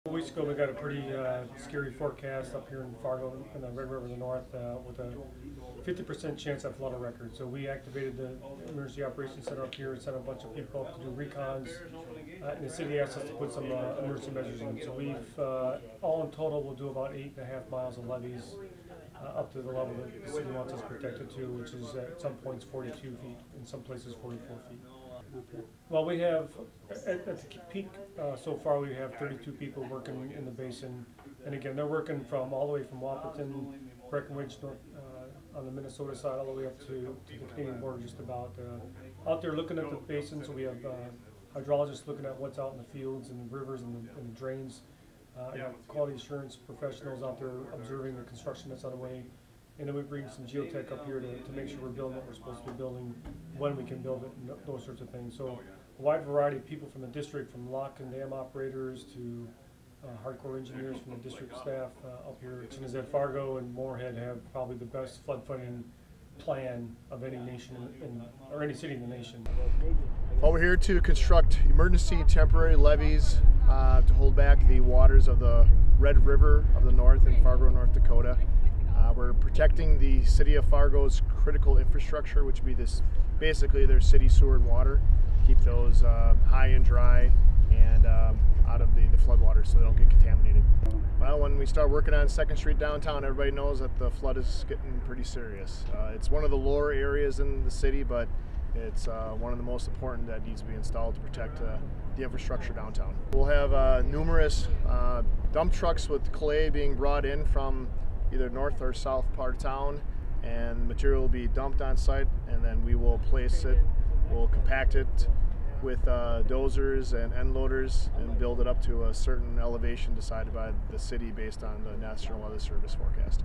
Weeks ago, we got a pretty scary forecast up here in Fargo in the Red River in the north with a 50% chance of flood record. So we activated the Emergency Operations Center up here and sent a bunch of people up to do recons. And the city asked us to put some emergency measures in. So we've, all in total, we'll do about 8.5 miles of levees up to the level that the city wants us protected to, which is at some points 42 feet, in some places 44 feet. Okay. Well, we have, at the peak so far, we have 32 people working in the basin. And again, they're working from all the way from Wahpeton, Breckenridge, on the Minnesota side, all the way up to the Canadian border just about. Out there looking at the basin, so we have hydrologists looking at what's out in the fields and the rivers and the drains. I got quality assurance professionals out there observing the construction that's on the way. And then we bring some geotech up here to make sure we're building what we're supposed to be building, when we can build it, and those sorts of things. So a wide variety of people from the district, from lock and dam operators to hardcore engineers from the district staff up here. As at Fargo and Moorhead have probably the best flood funding plan of any nation or any city in the nation. Well, we're here to construct emergency temporary levees to hold back the waters of the Red River of the North in Fargo, North Dakota. We're protecting the city of Fargo's critical infrastructure, which would be basically their city sewer and water, keep those high and dry and out of the floodwaters so they don't get contaminated. Well, when we start working on 2nd Street downtown, everybody knows that the flood is getting pretty serious. It's one of the lower areas in the city, but it's one of the most important that needs to be installed to protect the infrastructure downtown. We'll have numerous dump trucks with clay being brought in from either north or south part of town, and material will be dumped on site, and then we will place it, we'll compact it with dozers and end loaders and build it up to a certain elevation decided by the city based on the National Weather Service forecast.